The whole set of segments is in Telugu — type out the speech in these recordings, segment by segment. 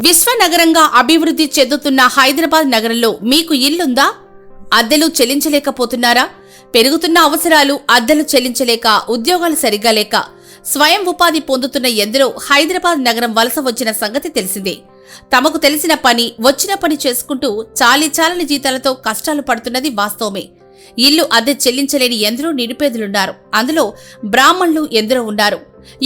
విశ్వనగరంగా అభివృద్ధి చెందుతున్న హైదరాబాద్ నగరంలో మీకు ఇల్లుందా? అద్దెలు చెల్లించలేకపోతున్నారా? పెరుగుతున్న అవసరాలు, అద్దెలు చెల్లించలేక, ఉద్యోగాలు సరిగ్గా లేక స్వయం ఉపాధి పొందుతున్న ఎందరో హైదరాబాద్ నగరం వలస వచ్చిన సంగతి తెలిసిందే. తమకు తెలిసిన పని, వచ్చిన పని చేసుకుంటూ చాలని జీతాలతో కష్టాలు పడుతున్నది వాస్తవమే. ఇల్లు అద్దె చెల్లించలేని ఎందరో నిరుపేదలున్నారు. అందులో బ్రాహ్మణులు ఎందరో ఉన్నారు.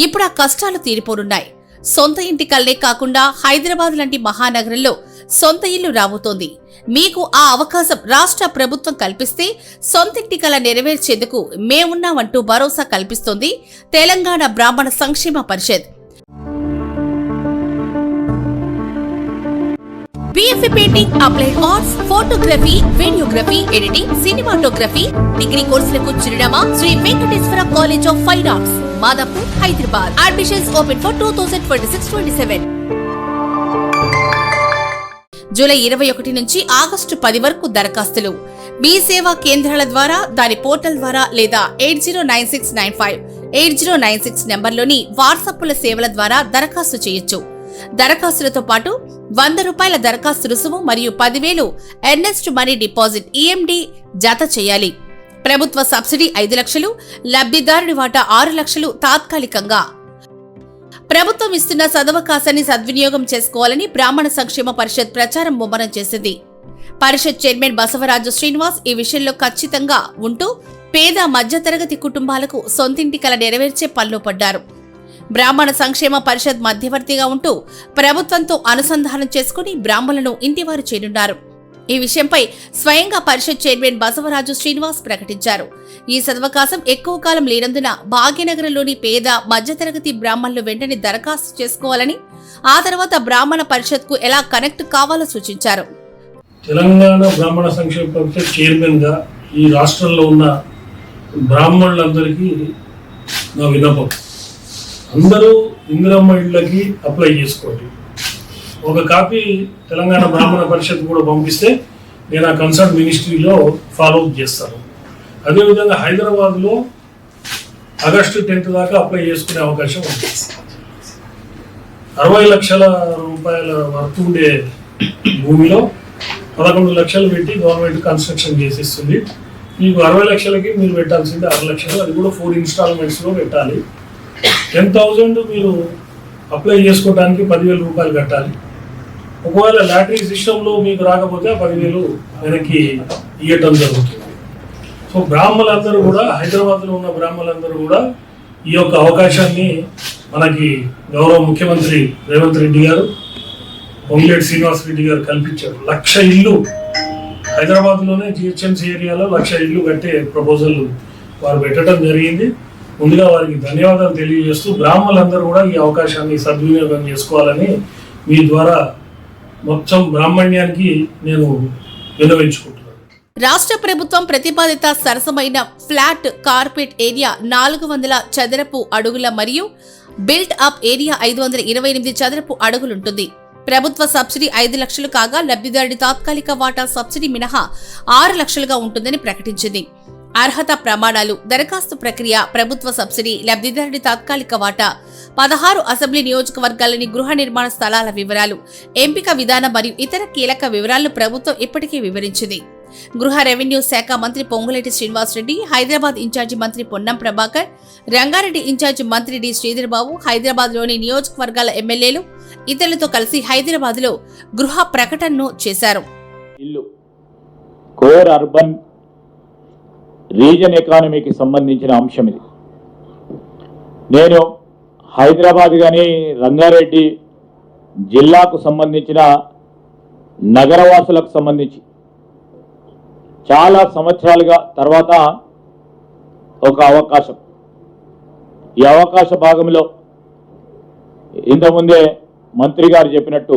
ఇప్పుడు ఆ కష్టాలు తీరిపోనున్నాయి. సొంత ఇంటి కల్లే కాకుండా హైదరాబాద్ లాంటి మహానగరంలో సొంత ఇల్లు రాబోతోంది. మీకు ఆ అవకాశం రాష్ట్ర ప్రభుత్వం కల్పిస్తే సొంతింటి కల నెరవేర్చేందుకు మేమున్నామంటూ భరోసా కల్పిస్తోంది Telangana Brahmana Samkshema Parishat. BFA painting, applied arts, photography, videography, editing, cinematography degree కోర్సులకు చిరునామా Sri Venkateswara college of fine arts, Madhapur, Hyderabad. Admissions open for 2026-27. July 21 నుంచి ఆగస్టు 10 వరకు దరఖాస్తులు మీ సేవా కేంద్రాల ద్వారా, దాని పోర్టల్ ద్వారా లేదా 8096958096 నంబర్లోని వాట్సాప్ల సేవల ద్వారా దరఖాస్తు చేయొచ్చు. దరఖాస్తులతో పాటు ₹100 దరఖాస్తు రుసుము మరియు 10,000 ఎర్నెస్ట్ మనీ డిపాజిట్ EMD జత చేయాలి. ప్రభుత్వ సబ్సిడీ 5 లక్షలు, లబ్ధిదారుడి వాటా 6 లక్షలు తాత్కాలికంగా. ప్రభుత్వం ఇస్తున్న సదవకాశాన్ని సద్వినియోగం చేసుకోవాలని బ్రాహ్మణ సంక్షేమ పరిషత్ ప్రచారం ముమ్మరం చేసింది. పరిషత్ చైర్మన్ బసవరాజు శ్రీనివాస్ ఈ విషయంలో ఖచ్చితంగా ఉంటూ పేద మధ్యతరగతి కుటుంబాలకు సొంతింటి కల నెరవేర్చే పనిలో పడ్డారు. బ్రాహ్మణ సంక్షేమ పరిషత్ మధ్యవర్తిగా ఉంటూ ప్రభుత్వంతో అనుసంధానం చేసుకుని బ్రాహ్మణులను ఇంటివారు చేరున్నారు. ఈ విషయంపై స్వయంగా పరిషత్ చైర్మన్ బసవరాజు శ్రీనివాస్ ప్రకటించారు. ఈ సదవకాశం ఎక్కువ కాలం లేనందున భాగ్యనగరంలోని పేద మధ్యతరగతి బ్రాహ్మణులు వెంటనే దరఖాస్తు చేసుకోవాలని, ఆ తర్వాత బ్రాహ్మణ పరిషత్ కు ఎలా కనెక్ట్ కావాలో సూచించారు. తెలంగాణ బ్రాహ్మణ సంక్షేమ పరిషత్ చైర్మన్ గా ఈ రాష్ట్రంలో ఉన్న బ్రాహ్మణులందరికీ నా విన్నపం, అందరూ ఇందిరమ్మ ఇళ్ళకి అప్లై చేసుకోండి. ఒక కాపీ తెలంగాణ బ్రాహ్మణ పరిషత్ కూడా పంపిస్తే నేను ఆ కన్సర్న్ మినిస్ట్రీలో ఫాలో అప్ చేస్తాను. అదేవిధంగా హైదరాబాద్లో ఆగస్టు 10 దాకా అప్లై చేసుకునే అవకాశం ఉంది. 60 లక్షల రూపాయల వర్త్ ఉండే భూమిలో 11 లక్షలు పెట్టి గవర్నమెంట్ కన్స్ట్రక్షన్ చేసిస్తుంది. మీకు 60 లక్షలకి మీరు పెట్టాల్సింది 6 లక్షలు, అది కూడా 4 ఇన్స్టాల్మెంట్స్లో పెట్టాలి. 10,000 మీరు అప్లై చేసుకోవడానికి 10,000 రూపాయలు కట్టాలి. ఒకవేళ లాటరీ సిస్టంలో మీకు రాకపోతే 10,000 వెనక్కి ఇవ్వటం జరుగుతుంది. సో బ్రాహ్మణులందరూ కూడా, హైదరాబాద్లో ఉన్న బ్రాహ్మణులందరూ కూడా ఈ యొక్క అవకాశాన్ని మనకి గౌరవ ముఖ్యమంత్రి రేవంత్ రెడ్డి గారు, పొంగులేటి శ్రీనివాస్ రెడ్డి గారు కల్పించారు. 1,00,000 ఇల్లు హైదరాబాద్లోనే GHMC ఏరియాలో 1,00,000 ఇల్లు కట్టే ప్రపోజల్ వారు పెట్టడం జరిగింది. ముందుగా వారికి ధన్యవాదాలు తెలియజేస్తూ బ్రాహ్మణులందరూ కూడా ఈ అవకాశాన్ని సద్వినియోగం చేసుకోవాలని మీ ద్వారా మొత్తం బ్రాహ్మణ్యానికి నేను విన్నవించుకుంటున్నాను. రాష్ట్ర ప్రభుత్వం ప్రతిపాదిత సరసమైన ఫ్లాట్ కార్పెట్ ఏరియా 400 చదరపు అడుగుల మరియు బిల్ట్ అప్ ఏరియా 528 చదరపు అడుగులుంటుంది. ప్రభుత్వ సబ్సిడీ 5 లక్షలు కాగా లబ్ధిదారుడి తాత్కాలిక వాటా సబ్సిడీ మినహా 6 లక్షలుగా ఉంటుందని ప్రకటించింది. అర్హత ప్రమాణాలు, దరఖాస్తు ప్రక్రియ, ప్రభుత్వ సబ్సిడీ, లబ్ధిదారుడి తాత్కాలిక వాటా, 16 అసెంబ్లీ నియోజకవర్గాలని గృహ నిర్మాణ స్థలాల వివరాలు, ఎంపిక విధానం మరియు ఇతర కీలక వివరాలను ప్రభుత్వం ఇప్పటికే వివరించింది. గృహ రెవెన్యూ శాఖ మంత్రి పొంగులేటి శ్రీనివాస్ రెడ్డి, హైదరాబాద్ ఇన్ఛార్జి మంత్రి పొన్నం ప్రభాకర్, రంగారెడ్డి ఇన్ఛార్జి మంత్రి డి శ్రీధర్ బాబు, హైదరాబాద్లోని నియోజకవర్గాల ఎమ్మెల్యేలు ఇతరులతో కలిసి హైదరాబాద్లో గృహ ప్రకటనను చేశారు. కోర్ అర్బన్ రీజన్ ఎకానమీకి సంబంధించిన అంశం ఇది. నేను హైదరాబాద్ కానీ రంగారెడ్డి జిల్లాకు సంబంధించిన నగరవాసులకు సంబంధించి చాలా సంవత్సరాలుగా తర్వాత ఒక అవకాశం, ఈ అవకాశ భాగంలో ఇంతకుముందే మంత్రి గారు చెప్పినట్టు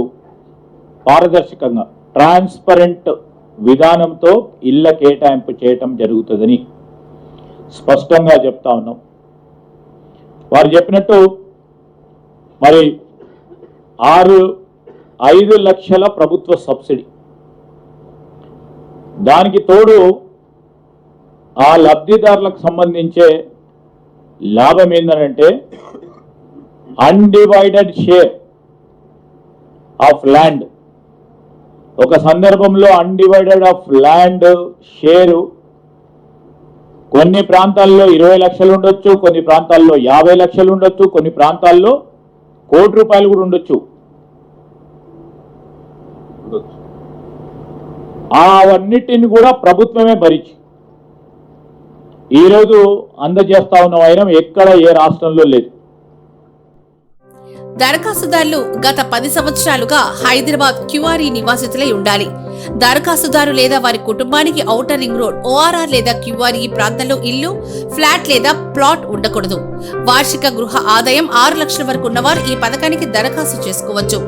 పారదర్శకంగా ట్రాన్స్పరెంట్ విధానంతో ఇళ్ల కేటాయింపు చేయటం జరుగుతుందని స్పష్టంగా చెప్తా ఉన్నాం. వారు చెప్పినట్టు మరి 5 లక్షల ప్రభుత్వ సబ్సిడీ, దానికి తోడు ఆ లబ్ధిదారులకు సంబంధించే లాభం ఏంటంటే అన్డివైడెడ్ షేర్ ఆఫ్ ల్యాండ్. ఒక సందర్భంలో అన్డివైడెడ్ ఆఫ్ ల్యాండ్ షేరు కొన్ని ప్రాంతాల్లో 20 లక్షలు ఉండొచ్చు, కొన్ని ప్రాంతాల్లో 50 లక్షలు ఉండొచ్చు, కొన్ని ప్రాంతాల్లో ₹1 కోటి కూడా ఉండొచ్చు. అవన్నిటిని కూడా ప్రభుత్వమే భరించి ఈరోజు అందజేస్తా ఉన్న వైనం ఎక్కడ ఏ రాష్ట్రంలో లేదు. దరఖాస్తుదారులు గత 10 సంవత్సరాలుగా హైదరాబాద్ క్యూఆర్ఈ నివాసితులై ఉండాలి. దరఖాస్తుదారు లేదా వారి కుటుంబానికి ఔటర్ రింగ్ రోడ్, ఓఆర్ఆర్ లేదా క్యూఆర్ఈ ప్రాంతంలో ఇల్లు, ఫ్లాట్ లేదా ప్లాట్ ఉండకూడదు. వార్షిక గృహ ఆదాయం 6 లక్షల వరకు ఉన్నవారు ఈ పథకానికి దరఖాస్తు చేసుకోవచ్చు.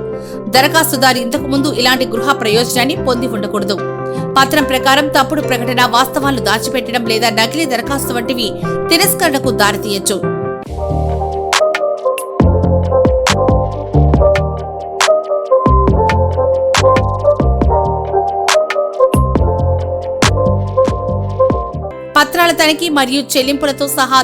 దరఖాస్తుదారు ఇంతకు ముందు ఇలాంటి గృహ ప్రయోజనాన్ని పొంది ఉండకూడదు. పత్రం ప్రకారం తప్పుడు ప్రకటన, వాస్తవాలను దాచిపెట్టడం లేదా నకిలీ దరఖాస్తు వంటివి తిరస్కరణకు దారితీయొచ్చు. పత్రాల తనిఖీ మరియు చెల్లింపులతో సహా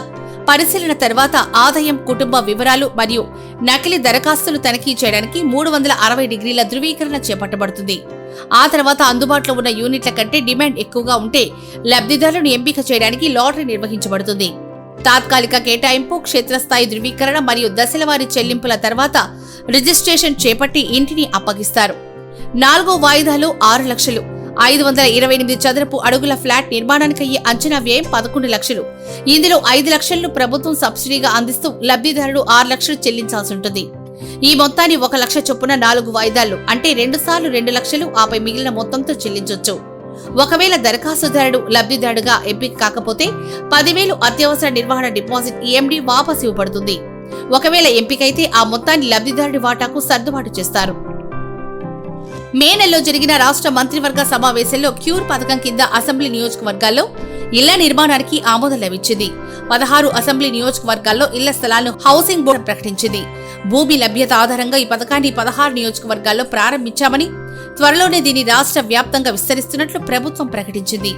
పరిశీలన తర్వాత ఆదాయం, కుటుంబ వివరాలు మరియు నకిలీ దరఖాస్తులు తనిఖీ చేయడానికి 360 డిగ్రీల ధృవీకరణ చేపట్టబడుతుంది. ఆ తర్వాత అందుబాటులో ఉన్న యూనిట్ల కంటే డిమాండ్ ఎక్కువగా ఉంటే లబ్ధిదారులను ఎంపిక చేయడానికి లాటరీ నిర్వహించబడుతుంది. తాత్కాలిక కేటాయింపు, క్షేత్రస్థాయి ధృవీకరణ మరియు దశలవారీ చెల్లింపుల తర్వాత రిజిస్ట్రేషన్ చేపట్టి ఇంటిని అప్పగిస్తారు. 4వ వాయిదాలో 6 లక్షలు. 528 చదరపు అడుగుల ఫ్లాట్ నిర్మాణానికయ్యే అంచనా వ్యయం 11 లక్షలు. ఇందులో 5 లక్షలను ప్రభుత్వం సబ్సిడీగా అందిస్తూ లబ్ధిదారుడు 6 లక్షలు చెల్లించాల్సి ఉంటుంది. ఈ మొత్తాన్ని 1 లక్ష చొప్పున 4 వాయిదాల్లో అంటే 2 సార్లు 2 లక్షలు, ఆపై మిగిలిన మొత్తంతో చెల్లించొచ్చు. ఒకవేళ దరఖాస్తుదారుడు లబ్ధిదారుడుగా ఎంపిక కాకపోతే 10,000 అత్యవసర నిర్వహణ డిపాజిట్ ఈఎండి వాపసు ఇవ్వబడుతుంది. ఒకవేళ ఎంపికైతే ఆ మొత్తాన్ని లబ్ధిదారుడి వాటాకు సర్దుబాటు చేస్తారు. మే నెలలో జరిగిన రాష్ట్ర మంత్రివర్గ సమావేశంలో క్యూర్ పథకం కింద అసెంబ్లీ నియోజకవర్గాల్లో ఇళ్ల నిర్మాణానికి ఆమోదం లభించింది. 16 అసెంబ్లీ నియోజకవర్గాల్లో ఇళ్ల స్థలాలను హౌసింగ్ బోర్డు ప్రకటించింది. భూమి లభ్యత ఆధారంగా ఈ పథకాన్ని 16 నియోజకవర్గాల్లో ప్రారంభించామని, త్వరలోనే దీన్ని రాష్ట్ర వ్యాప్తంగా విస్తరిస్తున్నట్లు ప్రభుత్వం ప్రకటించింది.